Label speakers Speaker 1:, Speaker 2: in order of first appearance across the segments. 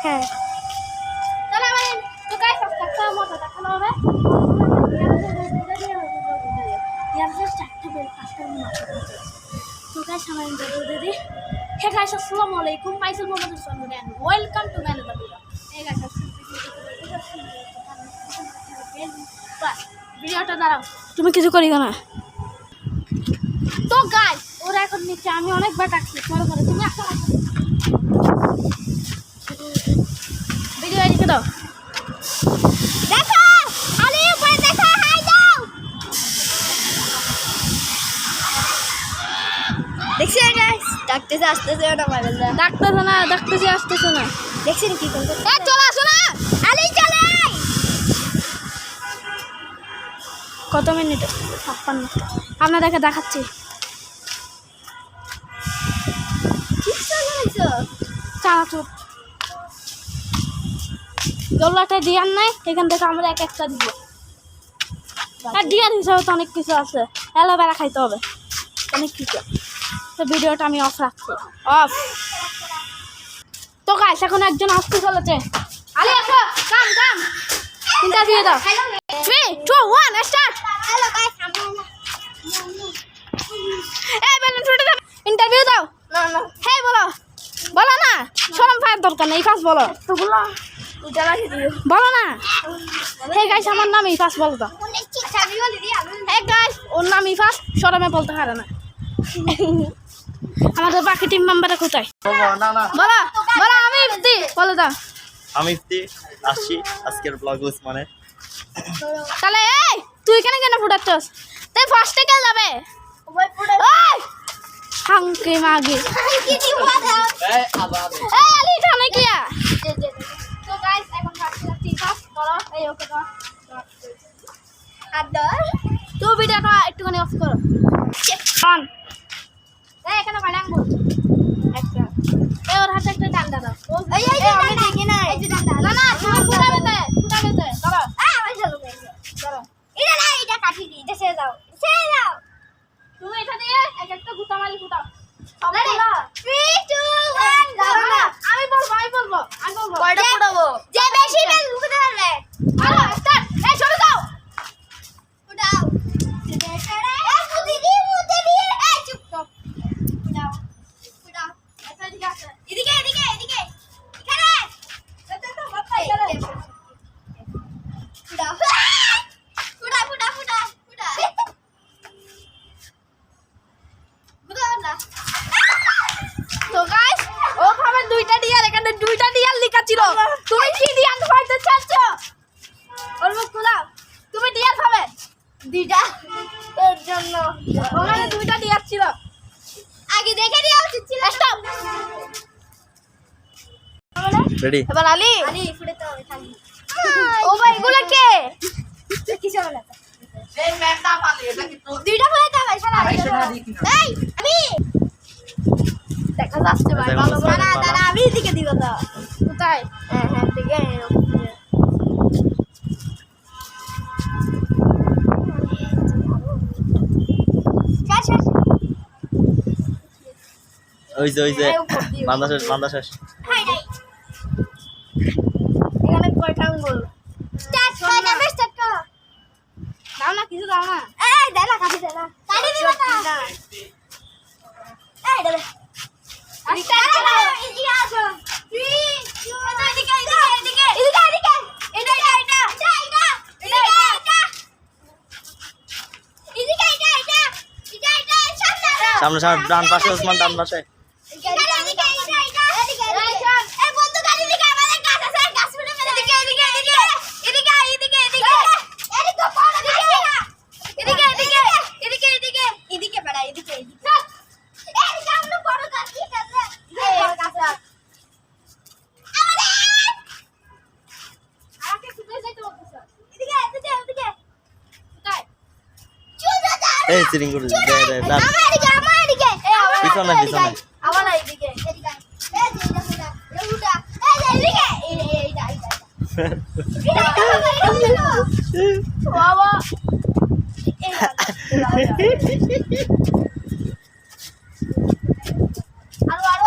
Speaker 1: হ্যাঁ
Speaker 2: তাহলে আমি তো গাইস একটা মজা দেখানো হবে তো গাইস আমার দিদি হে গাইস আসসালামু আলাইকুম myself Mohammad Hossain and welcome to man the video hey guys ভিডিওটা দাঁড়াও তুমি কিছু করি না তো গাইস ওরা এখন নিচে আমি অনেকবার ডাকছি চলো করে তুমি আসো ভিডিও এডিট দাও দেখো আলি উপরে দেখো হাই দাও
Speaker 1: দেখছি গাইস ডাকতেছে আসতেছে না মাইবেল দা
Speaker 2: ডাকতেছে আসতেছে না
Speaker 1: দেখছেন কি করতে
Speaker 2: এ চলে আসো না
Speaker 1: আলি চলে আয়
Speaker 2: কত মিনিট 56 আপনাদেরকে দেখাচ্ছি
Speaker 1: কি চালাইছো
Speaker 2: চানাচুর গোল্লাটা দিয়ার নাই এখান থেকে আমরা এক একটা দিব আর ডিয়ার হিসাবে তো অনেক কিছু আছে অ্যালোভেরা খাইতে হবে অনেক কিছু তো ভিডিওটা আমি অফ রাখছি অফ তো গাইস এখন একজন আসতে চলেছে আলি আসো কাম ইন্টারভিউ দাও 3 2 1 স্টার্ট
Speaker 1: হ্যালো গাইস
Speaker 2: এই বেলুন ফুটে দাও ইন্টারভিউ দাও
Speaker 1: না
Speaker 2: হেই বলো না শরম পাওয়ার দরকার নেই ফার্স্ট বলো
Speaker 1: তো বলো এটা রাখি দিও
Speaker 2: বলো না হে গাইস আমার নাম ইফাস বলো তো
Speaker 1: ঠিক চাবি বলে দি আমি
Speaker 2: হে গাইস ওর নাম ইফাস শরমে বলতে পারে না আমাদের বাকি টিম মেম্বাররা কোথায় বলো আমি ইফতি বলো দাও
Speaker 3: আমি ইফতি আসছি আজকের ব্লগ মানে
Speaker 2: তাহলে এই তুই কেন ফুটাচ্ছস তাই ফার্স্টে কে যাবে
Speaker 1: ওই পুরো
Speaker 2: ওই হাঙ্কি মাগি
Speaker 1: কি দি দাও
Speaker 3: এই আবার
Speaker 2: এই আলি থানে কিয়া
Speaker 1: তো গাইস এখন কাটছি ফার্স্ট বলো এই ওকে দাও হাত দাও
Speaker 2: তো ভিডিওটা একটুখানি অফ করো অন এই এখানে কয়টা আঙ্গুল একটা এই ওর হাতে একটা ডান্ডা দাও
Speaker 1: এই আমি দেখি না এই যে ডান্ডা
Speaker 2: না তুমি ফুটাবে দে ধরো
Speaker 1: আমি চলো
Speaker 2: ধরো
Speaker 1: এটা না এটা কাটি দি এটা ছেড়ে দাও
Speaker 2: তুমি এটা দিয়ে এক একটা গুতা মারি ফুটাও
Speaker 1: Ready? 3 2 1 go না
Speaker 2: আমি বলবো
Speaker 1: কয়টা ফুটাবো যে বেশি বেল ফুটাতে পারবে
Speaker 2: আলো স্টার্ট এই ছোট দাও
Speaker 1: ফুটাও মুতে দি এই চুপ চুপ ফুটাও
Speaker 2: আচ্ছা ঠিক আছে
Speaker 1: এদিকে এখানে
Speaker 2: তো বাচ্চা চলে
Speaker 1: ফুটাও ফুটা ফুটাও না
Speaker 2: তো গাইস ও ভাবে দুইটা ডিয়ার এখানে দুইটা ডিয়ার লেখা ছিল তুমি কি ডিয়ার পাইতে চাচ্ছ ওর মুখ খোলা তুমি ডিয়ার পাবে
Speaker 1: দুইটা তোর জন্য
Speaker 2: ওখানে দুইটা ডিয়ার ছিল
Speaker 1: আগে দেখে দেওয়া উচিত ছিল
Speaker 2: স্টপ
Speaker 3: রেডি
Speaker 2: এবার আলি
Speaker 1: আরে ফুটাতে হবে খালি
Speaker 2: ও ভাই এগুলো কে
Speaker 1: কিছু হবে না
Speaker 3: এই ম্যাপটা পালে এটা কি তোর
Speaker 1: দুইটা ফুটাতে হবে শালা
Speaker 3: 250 টাকা দিয়ে কিনো
Speaker 1: এই আমি
Speaker 2: দেখা যাচ্ছে ভাই
Speaker 3: দেখা
Speaker 2: ভালো
Speaker 3: যাচ্ছে।
Speaker 2: করে
Speaker 1: দাঁড়া আমি এদিকে দিব তো
Speaker 2: কোথায়
Speaker 1: হ্যাঁ দিকে শেষ
Speaker 3: ওই যে বান্দা শেষ
Speaker 1: হাই নাই এখানে কয়টা আঙ্গুল স্টার্ট করো
Speaker 2: দাও না কিছু দাও না
Speaker 1: এই দে না কাটি দিব না এই দে স্টার্ট করো এদিকে আসো 3 2 এদিকে
Speaker 3: সামনে ডান পাশে ওসমান ডান পাশে এই চিরিং করে দে ডান পিছনে
Speaker 1: আবার এইদিকে এদিকে এই যে এটা এদিকে এইটা
Speaker 2: বাবা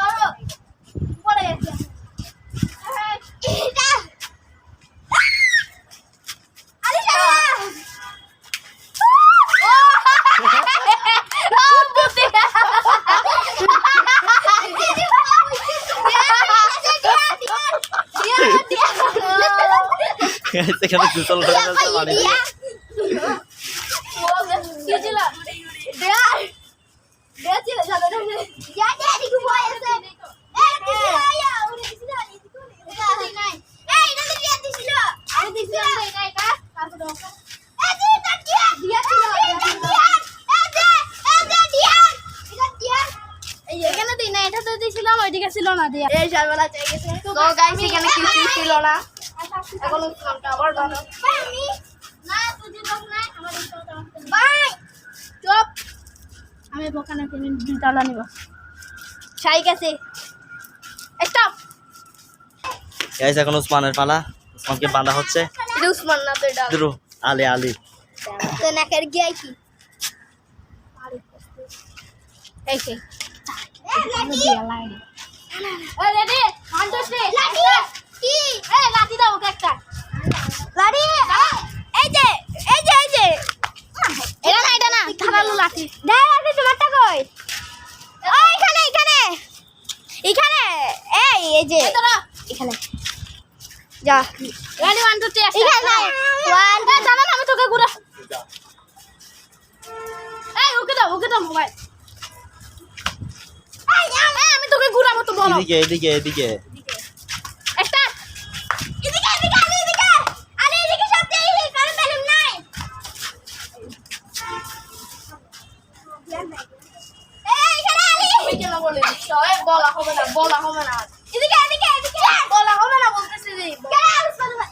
Speaker 1: আরো পড়ে গেছে
Speaker 3: এখানে গোসল করে ফেলছে পানি দিয়ে।
Speaker 2: কি ছিল এখানে দিই না, এটা তো দিয়েছিলাম, ওইদিকে ছিল না দিয়া।
Speaker 1: এই সর্বনাশ হয়ে গেছে। তো গাইস এখানে কিছু ছিল না। এখন ইসলামটা আবার বানো।
Speaker 2: না তুই দিবস না, আমার ইচ্ছা
Speaker 1: বাই
Speaker 2: চুপ। আমি দোকানে কিনে দুইতলা নিব।
Speaker 1: শাই গেছে। স্টপ।
Speaker 3: গাইস এখন উসমানের পালা। উসমানকে বাঁধা হচ্ছে।
Speaker 1: এটা উসমান না তো এটা।
Speaker 3: দুরু আলী আলী।
Speaker 1: তো নাকের গিয়ে কি? এই কি?
Speaker 2: রেডি 1 2 3
Speaker 1: লাঠি কি?
Speaker 2: এই লাঠি দাও ওকে একটা।
Speaker 1: লাঠি এই যে এটা না
Speaker 2: ধারালো লাঠি।
Speaker 1: দেখ লাঠি তোমারটা কই? ও এখানে এই যে
Speaker 2: এই ধরো।
Speaker 1: এখানে যা
Speaker 2: রেডি 1 2 3
Speaker 1: এখানে 1
Speaker 2: এই জানো না আমি তোকে ঘুরে। এই ওকে দাও মোবাইল। আমি তোকে ঘুরাবো তো বলো।
Speaker 3: এদিকে
Speaker 2: স্টার্ট।
Speaker 1: এদিকে আরে এদিকে সত্যি কারণ বেলুন নাই এই এখানে আলি
Speaker 2: আমি কেন বলে দিচ্ছ? এই বলা হবে না
Speaker 1: এদিকে
Speaker 2: বলা হবে না বলতেছি যে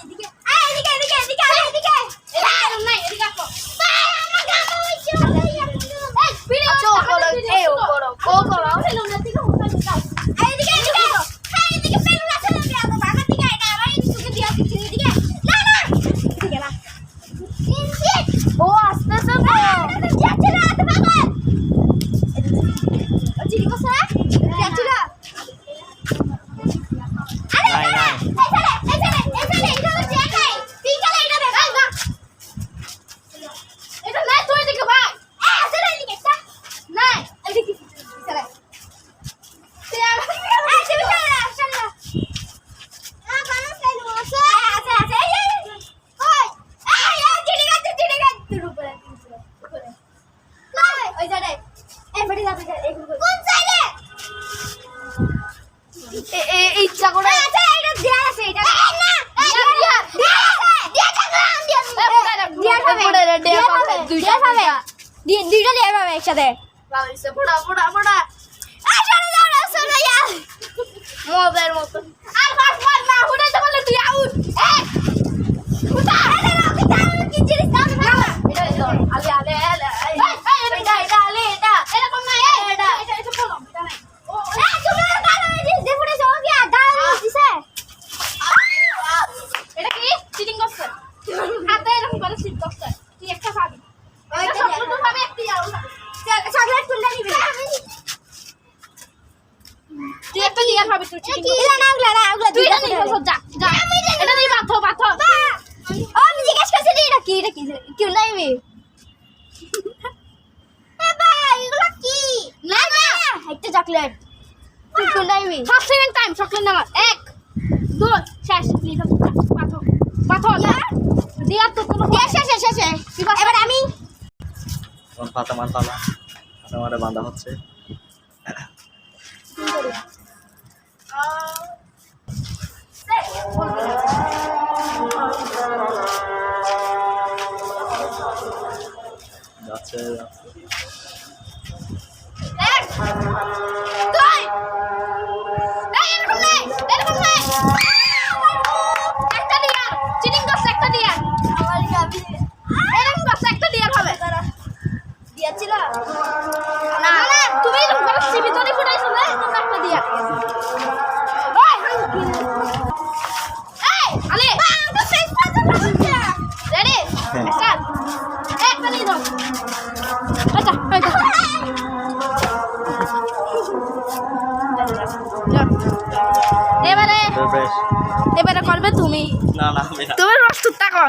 Speaker 1: এদিকে আলি এদিকে
Speaker 2: এরকম নাই, এদিকে আসো।
Speaker 1: আমার গামা হইছে
Speaker 2: এই ফিরে
Speaker 1: আচ্ছা, ও করো, এই ও করো।
Speaker 2: ফেলো না দিকে উঠাই দাও।
Speaker 1: এদিকে বেলুন আছে না বিয়া তো ভাগা দিকে এটা আমার সুকে দিয়া দিছি এদিকে না এদিকে না
Speaker 2: ও আসতেছে তো।
Speaker 1: যাচ্ছে না তো বাবা চিনি বসা যাচ্ছে না
Speaker 3: নাই
Speaker 1: এটা তো দেখাই পিছনে এটা দেখাই না
Speaker 2: এটা নাই তুই দিকে ভাই।
Speaker 1: আছে না এদিকে একটা
Speaker 2: নাই
Speaker 1: এদিকে চলে
Speaker 2: তুই আমার
Speaker 1: ইচ্ছা করে দুইটা দিয়ে পাবে একসাথে মবের মতো
Speaker 2: আর পাস মার না উঠাইতে পারলে তুই আউট।
Speaker 1: কি জিনিস দাও না
Speaker 2: এরকম না এটা বলো এটা নাই। এটা কি চিটিং করছে? হাতে এরকম করে চিট করছে। তুই একটা পাবি। এটা সবগুলো তো পাবি, একটি আর পাবি।
Speaker 1: চকলেট তুলে নিবি
Speaker 2: তুই একটা দিয়ে পাবি, তুই চিটিং করছিস। তুই
Speaker 1: দুইটা
Speaker 2: এটা নিয়ে বসো, যা যা। এটা নিয়ে বাথো
Speaker 1: আমি জিজ্ঞেস করছি যে এটা কি কি নাইবি এগুলো কি
Speaker 2: না না
Speaker 1: একটা চকলেট কি নাইবি
Speaker 2: ফার্স্ট সেকেন্ড টাইম চকলেট নামা 1 2 শেষ লিখো বাথো দিয়া তো কোনো
Speaker 1: শেষে এবার আমি
Speaker 3: এখন ফাতেমার পালা। ফাতেমারে বাঁধা হচ্ছে। যাচ্ছে
Speaker 2: তুই এই এরকম নাই একটা দিয়া চিটিং করছে, একটা দিয়া
Speaker 1: আমার গাবি
Speaker 2: এরকম করছে, একটা দিয়া হবে
Speaker 1: দিয়েছিল
Speaker 2: না না তুমি এরকম করে সিবি তরি ফুটাইছো না, তুমি একটা দিয়া এই আলে
Speaker 1: আমাকে ফেস পাতা হচ্ছে
Speaker 2: রেডি স্টার্ট একটা নিয়ে দাও আচ্ছা এবারে
Speaker 3: বেশ
Speaker 2: এবারে করবে তুমি
Speaker 3: না আমি না
Speaker 2: তুমি প্রস্তুত থাকো।